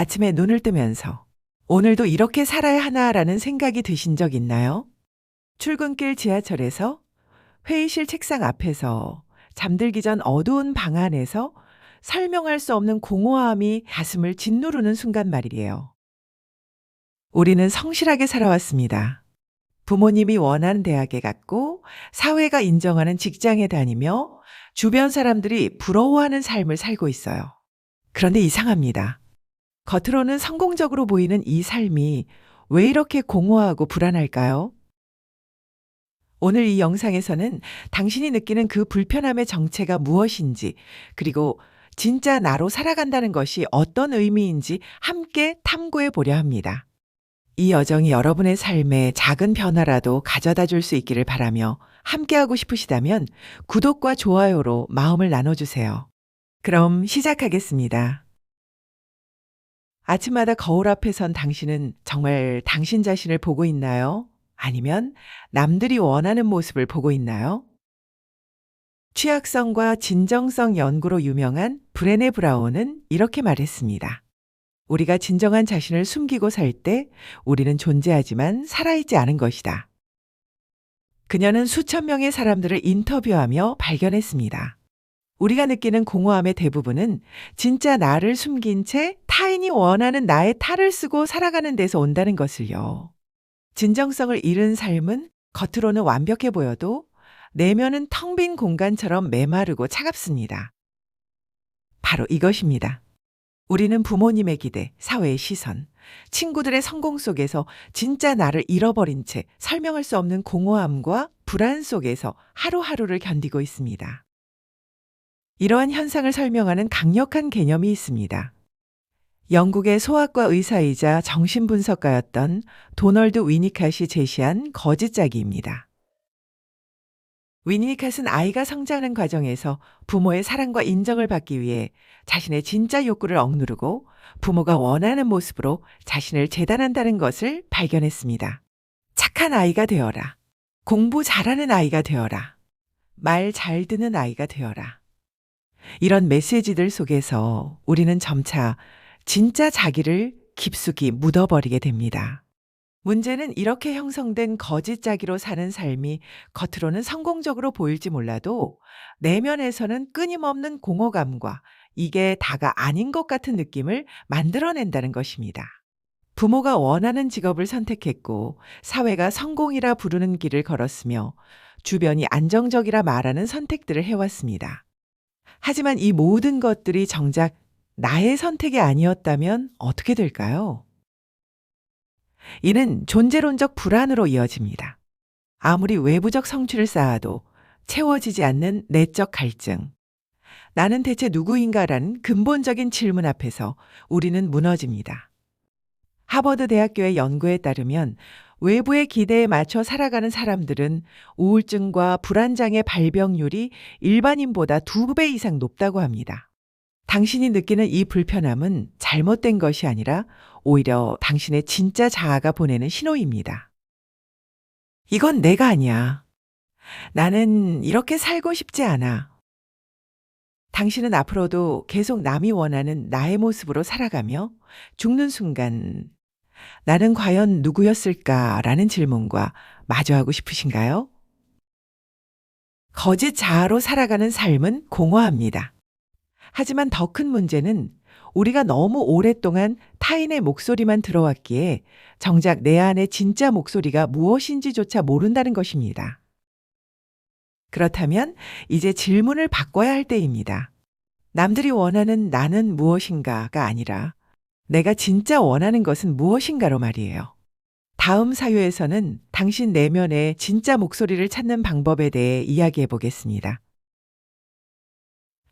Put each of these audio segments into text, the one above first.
아침에 눈을 뜨면서 오늘도 이렇게 살아야 하나라는 생각이 드신 적 있나요? 출근길 지하철에서, 회의실 책상 앞에서, 잠들기 전 어두운 방 안에서 설명할 수 없는 공허함이 가슴을 짓누르는 순간 말이에요. 우리는 성실하게 살아왔습니다. 부모님이 원하는 대학에 갔고, 사회가 인정하는 직장에 다니며, 주변 사람들이 부러워하는 삶을 살고 있어요. 그런데 이상합니다. 겉으로는 성공적으로 보이는 이 삶이 왜 이렇게 공허하고 불안할까요? 오늘 이 영상에서는 당신이 느끼는 그 불편함의 정체가 무엇인지, 그리고 진짜 나로 살아간다는 것이 어떤 의미인지 함께 탐구해 보려 합니다. 이 여정이 여러분의 삶에 작은 변화라도 가져다 줄 수 있기를 바라며 함께하고 싶으시다면 구독과 좋아요로 마음을 나눠주세요. 그럼 시작하겠습니다. 아침마다 거울 앞에 선 당신은 정말 당신 자신을 보고 있나요? 아니면 남들이 원하는 모습을 보고 있나요? 취약성과 진정성 연구로 유명한 브레네 브라운은 이렇게 말했습니다. 우리가 진정한 자신을 숨기고 살 때 우리는 존재하지만 살아있지 않은 것이다. 그녀는 수천 명의 사람들을 인터뷰하며 발견했습니다. 우리가 느끼는 공허함의 대부분은 진짜 나를 숨긴 채 타인이 원하는 나의 탈을 쓰고 살아가는 데서 온다는 것을요. 진정성을 잃은 삶은 겉으로는 완벽해 보여도 내면은 텅 빈 공간처럼 메마르고 차갑습니다. 바로 이것입니다. 우리는 부모님의 기대, 사회의 시선, 친구들의 성공 속에서 진짜 나를 잃어버린 채 설명할 수 없는 공허함과 불안 속에서 하루하루를 견디고 있습니다. 이러한 현상을 설명하는 강력한 개념이 있습니다. 영국의 소아과 의사이자 정신분석가였던 도널드 위니캇이 제시한 거짓짜기입니다. 위니캇은 아이가 성장하는 과정에서 부모의 사랑과 인정을 받기 위해 자신의 진짜 욕구를 억누르고 부모가 원하는 모습으로 자신을 재단한다는 것을 발견했습니다. 착한 아이가 되어라. 공부 잘하는 아이가 되어라. 말 잘 듣는 아이가 되어라. 이런 메시지들 속에서 우리는 점차 진짜 자기를 깊숙이 묻어버리게 됩니다. 문제는 이렇게 형성된 거짓 자기로 사는 삶이 겉으로는 성공적으로 보일지 몰라도 내면에서는 끊임없는 공허감과 이게 다가 아닌 것 같은 느낌을 만들어낸다는 것입니다. 부모가 원하는 직업을 선택했고 사회가 성공이라 부르는 길을 걸었으며 주변이 안정적이라 말하는 선택들을 해왔습니다. 하지만 이 모든 것들이 정작 나의 선택이 아니었다면 어떻게 될까요? 이는 존재론적 불안으로 이어집니다. 아무리 외부적 성취를 쌓아도 채워지지 않는 내적 갈증. 나는 대체 누구인가라는 근본적인 질문 앞에서 우리는 무너집니다. 하버드 대학교의 연구에 따르면 외부의 기대에 맞춰 살아가는 사람들은 우울증과 불안장애 발병률이 일반인보다 2배 이상 높다고 합니다. 당신이 느끼는 이 불편함은 잘못된 것이 아니라 오히려 당신의 진짜 자아가 보내는 신호입니다. 이건 내가 아니야. 나는 이렇게 살고 싶지 않아. 당신은 앞으로도 계속 남이 원하는 나의 모습으로 살아가며 죽는 순간 나는 과연 누구였을까라는 질문과 마주하고 싶으신가요? 거짓 자아로 살아가는 삶은 공허합니다. 하지만 더 큰 문제는 우리가 너무 오랫동안 타인의 목소리만 들어왔기에 정작 내 안의 진짜 목소리가 무엇인지조차 모른다는 것입니다. 그렇다면 이제 질문을 바꿔야 할 때입니다. 남들이 원하는 나는 무엇인가가 아니라 내가 진짜 원하는 것은 무엇인가로 말이에요. 다음 사유에서는 당신 내면의 진짜 목소리를 찾는 방법에 대해 이야기해 보겠습니다.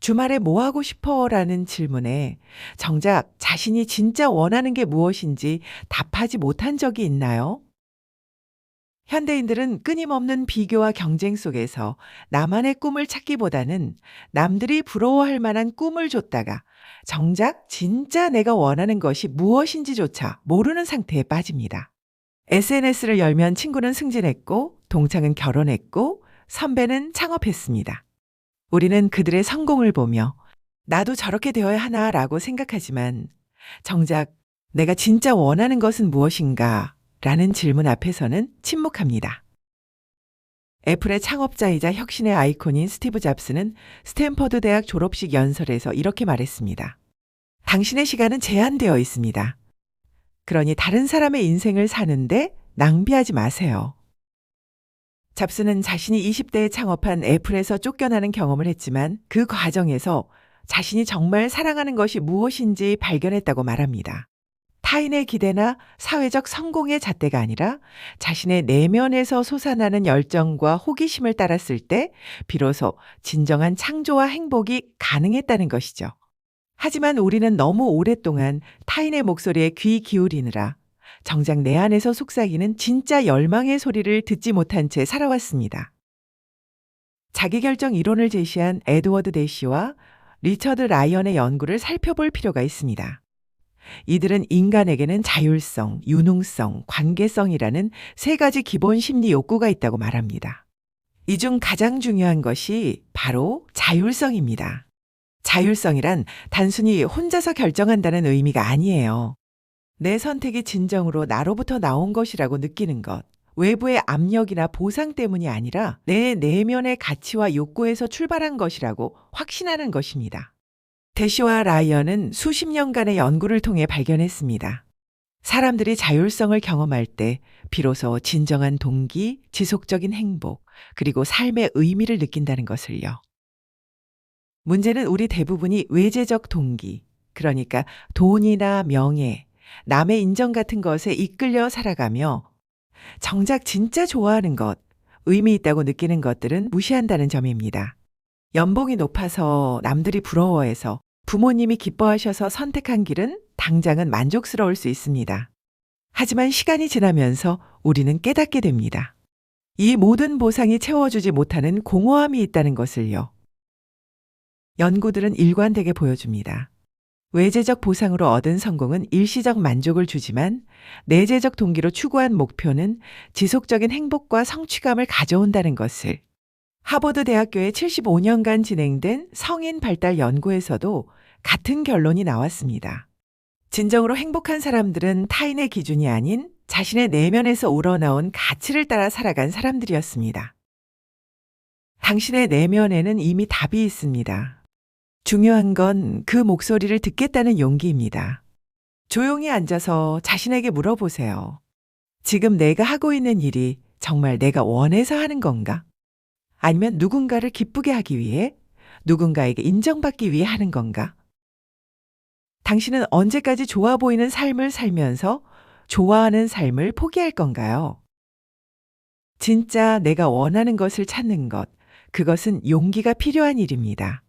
주말에 뭐 하고 싶어? 라는 질문에 정작 자신이 진짜 원하는 게 무엇인지 답하지 못한 적이 있나요? 현대인들은 끊임없는 비교와 경쟁 속에서 나만의 꿈을 찾기보다는 남들이 부러워할 만한 꿈을 줬다가 정작 진짜 내가 원하는 것이 무엇인지조차 모르는 상태에 빠집니다. SNS를 열면 친구는 승진했고 동창은 결혼했고 선배는 창업했습니다. 우리는 그들의 성공을 보며 나도 저렇게 되어야 하나라고 생각하지만 정작 내가 진짜 원하는 것은 무엇인가? 라는 질문 앞에서는 침묵합니다. 애플의 창업자이자 혁신의 아이콘인 스티브 잡스는 스탠퍼드 대학 졸업식 연설에서 이렇게 말했습니다. 당신의 시간은 제한되어 있습니다. 그러니 다른 사람의 인생을 사는데 낭비하지 마세요. 잡스는 자신이 20대에 창업한 애플에서 쫓겨나는 경험을 했지만 그 과정에서 자신이 정말 사랑하는 것이 무엇인지 발견했다고 말합니다. 타인의 기대나 사회적 성공의 잣대가 아니라 자신의 내면에서 솟아나는 열정과 호기심을 따랐을 때 비로소 진정한 창조와 행복이 가능했다는 것이죠. 하지만 우리는 너무 오랫동안 타인의 목소리에 귀 기울이느라 정작 내 안에서 속삭이는 진짜 열망의 소리를 듣지 못한 채 살아왔습니다. 자기결정 이론을 제시한 에드워드 대시와 리처드 라이언의 연구를 살펴볼 필요가 있습니다. 이들은 인간에게는 자율성, 유능성, 관계성이라는 세 가지 기본 심리 욕구가 있다고 말합니다. 이 중 가장 중요한 것이 바로 자율성입니다. 자율성이란 단순히 혼자서 결정한다는 의미가 아니에요. 내 선택이 진정으로 나로부터 나온 것이라고 느끼는 것, 외부의 압력이나 보상 때문이 아니라 내 내면의 가치와 욕구에서 출발한 것이라고 확신하는 것입니다. 대시와 라이언은 수십 년간의 연구를 통해 발견했습니다. 사람들이 자율성을 경험할 때 비로소 진정한 동기, 지속적인 행복, 그리고 삶의 의미를 느낀다는 것을요. 문제는 우리 대부분이 외재적 동기, 그러니까 돈이나 명예, 남의 인정 같은 것에 이끌려 살아가며 정작 진짜 좋아하는 것, 의미 있다고 느끼는 것들은 무시한다는 점입니다. 연봉이 높아서 남들이 부러워해서 부모님이 기뻐하셔서 선택한 길은 당장은 만족스러울 수 있습니다. 하지만 시간이 지나면서 우리는 깨닫게 됩니다. 이 모든 보상이 채워주지 못하는 공허함이 있다는 것을요. 연구들은 일관되게 보여줍니다. 외재적 보상으로 얻은 성공은 일시적 만족을 주지만 내재적 동기로 추구한 목표는 지속적인 행복과 성취감을 가져온다는 것을 하버드 대학교에 75년간 진행된 성인 발달 연구에서도 같은 결론이 나왔습니다. 진정으로 행복한 사람들은 타인의 기준이 아닌 자신의 내면에서 우러나온 가치를 따라 살아간 사람들이었습니다. 당신의 내면에는 이미 답이 있습니다. 중요한 건 그 목소리를 듣겠다는 용기입니다. 조용히 앉아서 자신에게 물어보세요. 지금 내가 하고 있는 일이 정말 내가 원해서 하는 건가? 아니면 누군가를 기쁘게 하기 위해, 누군가에게 인정받기 위해 하는 건가? 당신은 언제까지 좋아 보이는 삶을 살면서 좋아하는 삶을 포기할 건가요? 진짜 내가 원하는 것을 찾는 것, 그것은 용기가 필요한 일입니다.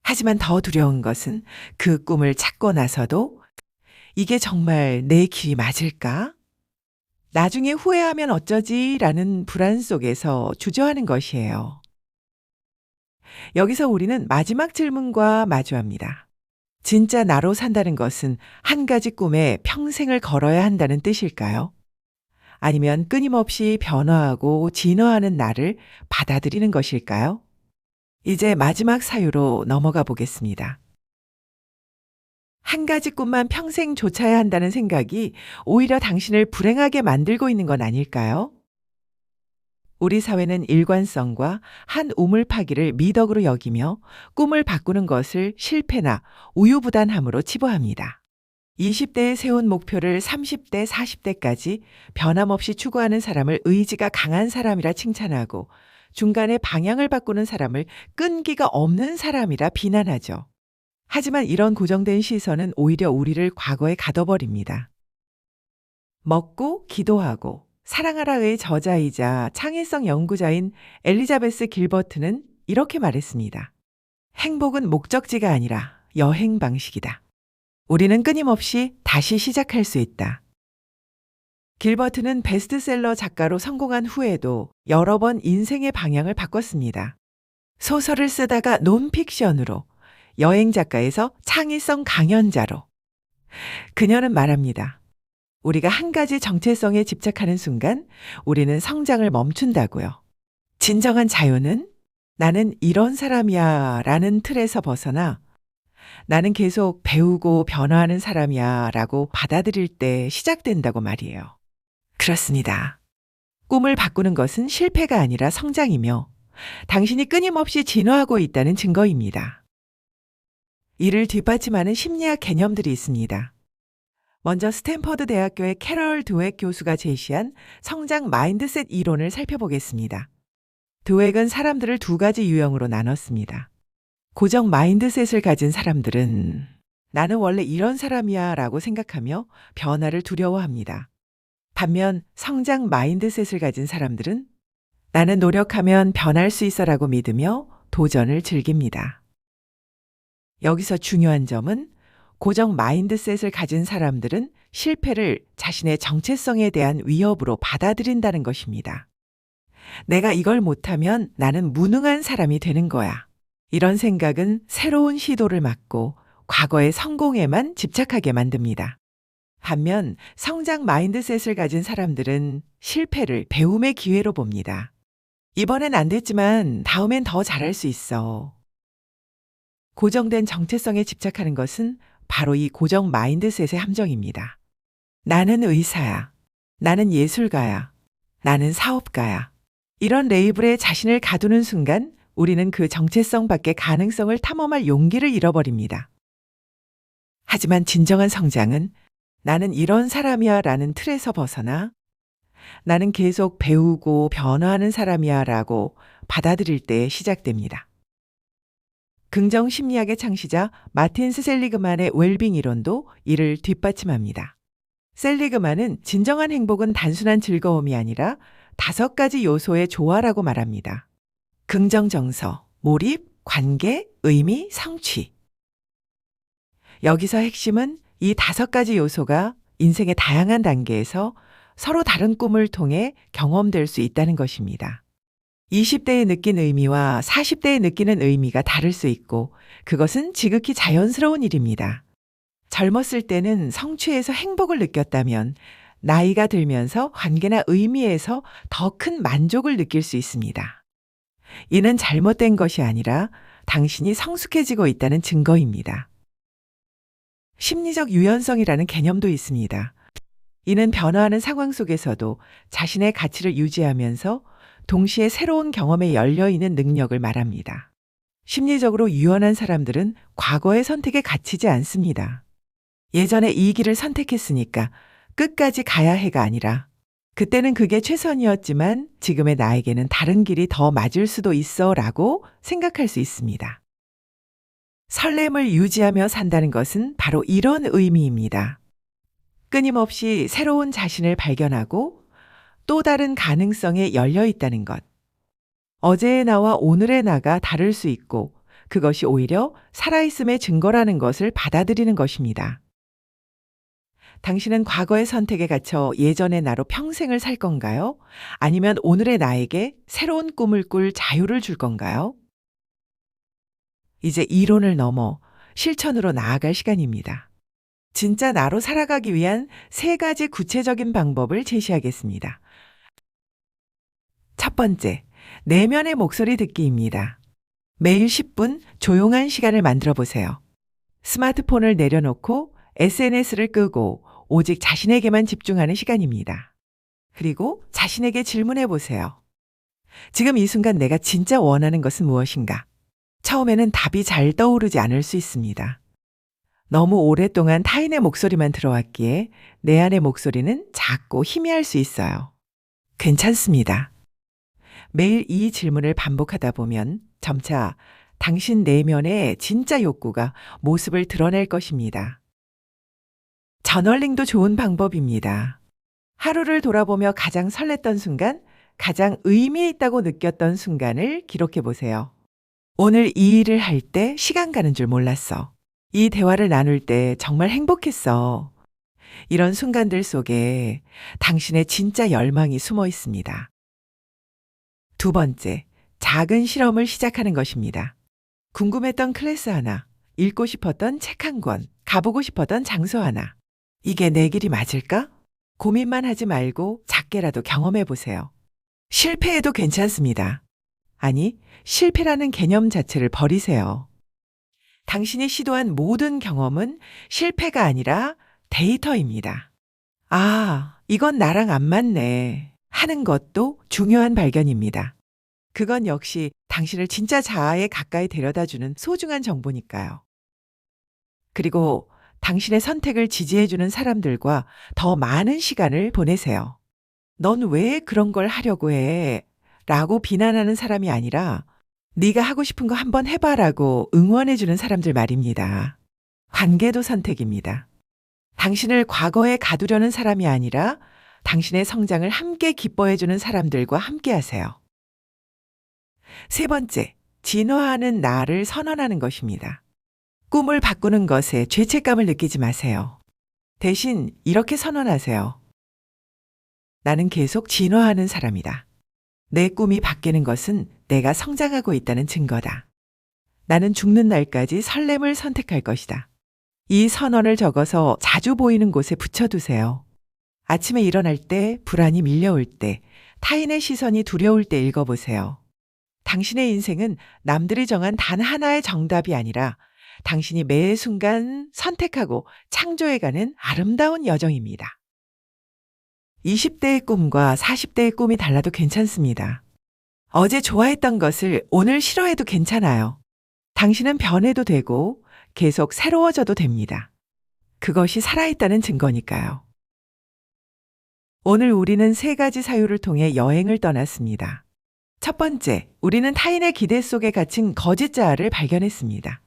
하지만 더 두려운 것은 그 꿈을 찾고 나서도 이게 정말 내 길이 맞을까? 나중에 후회하면 어쩌지? 라는 불안 속에서 주저하는 것이에요. 여기서 우리는 마지막 질문과 마주합니다. 진짜 나로 산다는 것은 한 가지 꿈에 평생을 걸어야 한다는 뜻일까요? 아니면 끊임없이 변화하고 진화하는 나를 받아들이는 것일까요? 이제 마지막 사유로 넘어가 보겠습니다. 한 가지 꿈만 평생 좇아야 한다는 생각이 오히려 당신을 불행하게 만들고 있는 건 아닐까요? 우리 사회는 일관성과 한 우물 파기를 미덕으로 여기며 꿈을 바꾸는 것을 실패나 우유부단함으로 치부합니다. 20대에 세운 목표를 30대, 40대까지 변함없이 추구하는 사람을 의지가 강한 사람이라 칭찬하고 중간에 방향을 바꾸는 사람을 끈기가 없는 사람이라 비난하죠. 하지만 이런 고정된 시선은 오히려 우리를 과거에 가둬버립니다. 먹고 기도하고 사랑하라의 저자이자 창의성 연구자인 엘리자베스 길버트는 이렇게 말했습니다. 행복은 목적지가 아니라 여행 방식이다. 우리는 끊임없이 다시 시작할 수 있다. 길버트는 베스트셀러 작가로 성공한 후에도 여러 번 인생의 방향을 바꿨습니다. 소설을 쓰다가 논픽션으로, 여행 작가에서 창의성 강연자로. 그녀는 말합니다. 우리가 한 가지 정체성에 집착하는 순간 우리는 성장을 멈춘다고요. 진정한 자유는 나는 이런 사람이야 라는 틀에서 벗어나 나는 계속 배우고 변화하는 사람이야 라고 받아들일 때 시작된다고 말이에요. 그렇습니다. 꿈을 바꾸는 것은 실패가 아니라 성장이며 당신이 끊임없이 진화하고 있다는 증거입니다. 이를 뒷받침하는 심리학 개념들이 있습니다. 먼저 스탠퍼드 대학교의 캐럴 드웩 교수가 제시한 성장 마인드셋 이론을 살펴보겠습니다. 드웩은 사람들을 두 가지 유형으로 나눴습니다. 고정 마인드셋을 가진 사람들은 나는 원래 이런 사람이야 라고 생각하며 변화를 두려워합니다. 반면 성장 마인드셋을 가진 사람들은 나는 노력하면 변할 수 있어 라고 믿으며 도전을 즐깁니다. 여기서 중요한 점은 고정 마인드셋을 가진 사람들은 실패를 자신의 정체성에 대한 위협으로 받아들인다는 것입니다. 내가 이걸 못하면 나는 무능한 사람이 되는 거야. 이런 생각은 새로운 시도를 막고 과거의 성공에만 집착하게 만듭니다. 반면 성장 마인드셋을 가진 사람들은 실패를 배움의 기회로 봅니다. 이번엔 안 됐지만 다음엔 더 잘할 수 있어. 고정된 정체성에 집착하는 것은 바로 이 고정 마인드셋의 함정입니다. 나는 의사야. 나는 예술가야. 나는 사업가야. 이런 레이블에 자신을 가두는 순간 우리는 그 정체성 밖의 가능성을 탐험할 용기를 잃어버립니다. 하지만 진정한 성장은 나는 이런 사람이야 라는 틀에서 벗어나 나는 계속 배우고 변화하는 사람이야 라고 받아들일 때 시작됩니다. 긍정 심리학의 창시자 마틴스 셀리그만의 웰빙 이론도 이를 뒷받침합니다. 셀리그만은 진정한 행복은 단순한 즐거움이 아니라 5가지 요소의 조화라고 말합니다. 긍정 정서, 몰입, 관계, 의미, 성취. 여기서 핵심은 이 5가지 요소가 인생의 다양한 단계에서 서로 다른 꿈을 통해 경험될 수 있다는 것입니다. 20대에 느낀 의미와 40대에 느끼는 의미가 다를 수 있고 그것은 지극히 자연스러운 일입니다. 젊었을 때는 성취에서 행복을 느꼈다면 나이가 들면서 관계나 의미에서 더 큰 만족을 느낄 수 있습니다. 이는 잘못된 것이 아니라 당신이 성숙해지고 있다는 증거입니다. 심리적 유연성이라는 개념도 있습니다. 이는 변화하는 상황 속에서도 자신의 가치를 유지하면서 동시에 새로운 경험에 열려있는 능력을 말합니다. 심리적으로 유연한 사람들은 과거의 선택에 갇히지 않습니다. 예전에 이 길을 선택했으니까 끝까지 가야 해가 아니라 그때는 그게 최선이었지만 지금의 나에게는 다른 길이 더 맞을 수도 있어 라고 생각할 수 있습니다. 설렘을 유지하며 산다는 것은 바로 이런 의미입니다. 끊임없이 새로운 자신을 발견하고 또 다른 가능성에 열려 있다는 것. 어제의 나와 오늘의 나가 다를 수 있고 그것이 오히려 살아있음의 증거라는 것을 받아들이는 것입니다. 당신은 과거의 선택에 갇혀 예전의 나로 평생을 살 건가요? 아니면 오늘의 나에게 새로운 꿈을 꿀 자유를 줄 건가요? 이제 이론을 넘어 실천으로 나아갈 시간입니다. 진짜 나로 살아가기 위한 3가지 구체적인 방법을 제시하겠습니다. 첫 번째, 내면의 목소리 듣기입니다. 매일 10분 조용한 시간을 만들어 보세요. 스마트폰을 내려놓고 SNS를 끄고 오직 자신에게만 집중하는 시간입니다. 그리고 자신에게 질문해 보세요. 지금 이 순간 내가 진짜 원하는 것은 무엇인가? 처음에는 답이 잘 떠오르지 않을 수 있습니다. 너무 오랫동안 타인의 목소리만 들어왔기에 내 안의 목소리는 작고 희미할 수 있어요. 괜찮습니다. 매일 이 질문을 반복하다 보면 점차 당신 내면의 진짜 욕구가 모습을 드러낼 것입니다. 저널링도 좋은 방법입니다. 하루를 돌아보며 가장 설렜던 순간, 가장 의미 있다고 느꼈던 순간을 기록해 보세요. 오늘 이 일을 할 때 시간 가는 줄 몰랐어. 이 대화를 나눌 때 정말 행복했어. 이런 순간들 속에 당신의 진짜 열망이 숨어 있습니다. 두 번째, 작은 실험을 시작하는 것입니다. 궁금했던 클래스 하나, 읽고 싶었던 책 한 권, 가보고 싶었던 장소 하나. 이게 내 길이 맞을까? 고민만 하지 말고 작게라도 경험해 보세요. 실패해도 괜찮습니다. 아니, 실패라는 개념 자체를 버리세요. 당신이 시도한 모든 경험은 실패가 아니라 데이터입니다. 아, 이건 나랑 안 맞네 하는 것도 중요한 발견입니다. 그건 역시 당신을 진짜 자아에 가까이 데려다주는 소중한 정보니까요. 그리고 당신의 선택을 지지해주는 사람들과 더 많은 시간을 보내세요. 넌 왜 그런 걸 하려고 해? 라고 비난하는 사람이 아니라 네가 하고 싶은 거 한번 해봐라고 응원해주는 사람들 말입니다. 관계도 선택입니다. 당신을 과거에 가두려는 사람이 아니라 당신의 성장을 함께 기뻐해주는 사람들과 함께 하세요. 세 번째, 진화하는 나를 선언하는 것입니다. 꿈을 바꾸는 것에 죄책감을 느끼지 마세요. 대신 이렇게 선언하세요. 나는 계속 진화하는 사람이다. 내 꿈이 바뀌는 것은 내가 성장하고 있다는 증거다. 나는 죽는 날까지 설렘을 선택할 것이다. 이 선언을 적어서 자주 보이는 곳에 붙여두세요. 아침에 일어날 때, 불안이 밀려올 때, 타인의 시선이 두려울 때 읽어보세요. 당신의 인생은 남들이 정한 단 하나의 정답이 아니라 당신이 매 순간 선택하고 창조해가는 아름다운 여정입니다. 20대의 꿈과 40대의 꿈이 달라도 괜찮습니다. 어제 좋아했던 것을 오늘 싫어해도 괜찮아요. 당신은 변해도 되고 계속 새로워져도 됩니다. 그것이 살아있다는 증거니까요. 오늘 우리는 세 가지 사유를 통해 여행을 떠났습니다. 첫 번째, 우리는 타인의 기대 속에 갇힌 거짓 자아를 발견했습니다.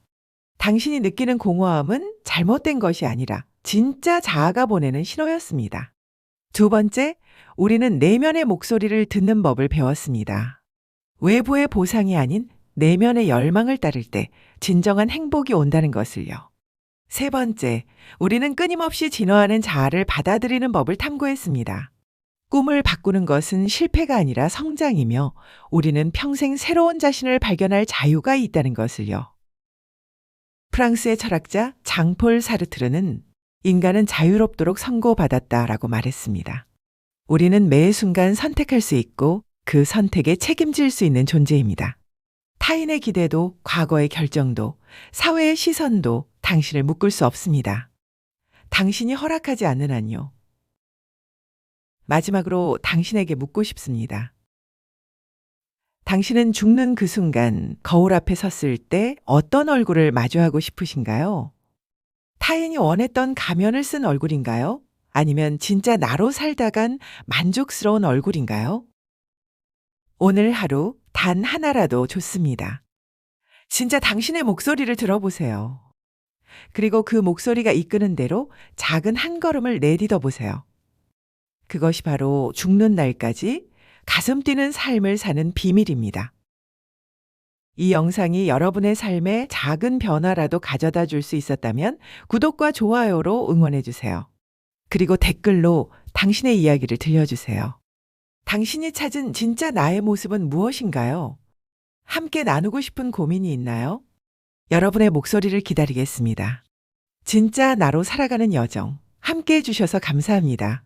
당신이 느끼는 공허함은 잘못된 것이 아니라 진짜 자아가 보내는 신호였습니다. 두 번째, 우리는 내면의 목소리를 듣는 법을 배웠습니다. 외부의 보상이 아닌 내면의 열망을 따를 때 진정한 행복이 온다는 것을요. 세 번째, 우리는 끊임없이 진화하는 자아를 받아들이는 법을 탐구했습니다. 꿈을 바꾸는 것은 실패가 아니라 성장이며 우리는 평생 새로운 자신을 발견할 자유가 있다는 것을요. 프랑스의 철학자 장폴 사르트르는 인간은 자유롭도록 선고받았다라고 말했습니다. 우리는 매 순간 선택할 수 있고 그 선택에 책임질 수 있는 존재입니다. 타인의 기대도, 과거의 결정도, 사회의 시선도 당신을 묶을 수 없습니다. 당신이 허락하지 않는 한요. 마지막으로 당신에게 묻고 싶습니다. 당신은 죽는 그 순간 거울 앞에 섰을 때 어떤 얼굴을 마주하고 싶으신가요? 타인이 원했던 가면을 쓴 얼굴인가요? 아니면 진짜 나로 살다간 만족스러운 얼굴인가요? 오늘 하루 단 하나라도 좋습니다. 진짜 당신의 목소리를 들어보세요. 그리고 그 목소리가 이끄는 대로 작은 한 걸음을 내딛어 보세요. 그것이 바로 죽는 날까지 가슴 뛰는 삶을 사는 비밀입니다. 이 영상이 여러분의 삶에 작은 변화라도 가져다 줄 수 있었다면 구독과 좋아요로 응원해 주세요. 그리고 댓글로 당신의 이야기를 들려주세요. 당신이 찾은 진짜 나의 모습은 무엇인가요? 함께 나누고 싶은 고민이 있나요? 여러분의 목소리를 기다리겠습니다. 진짜 나로 살아가는 여정 함께 해주셔서 감사합니다.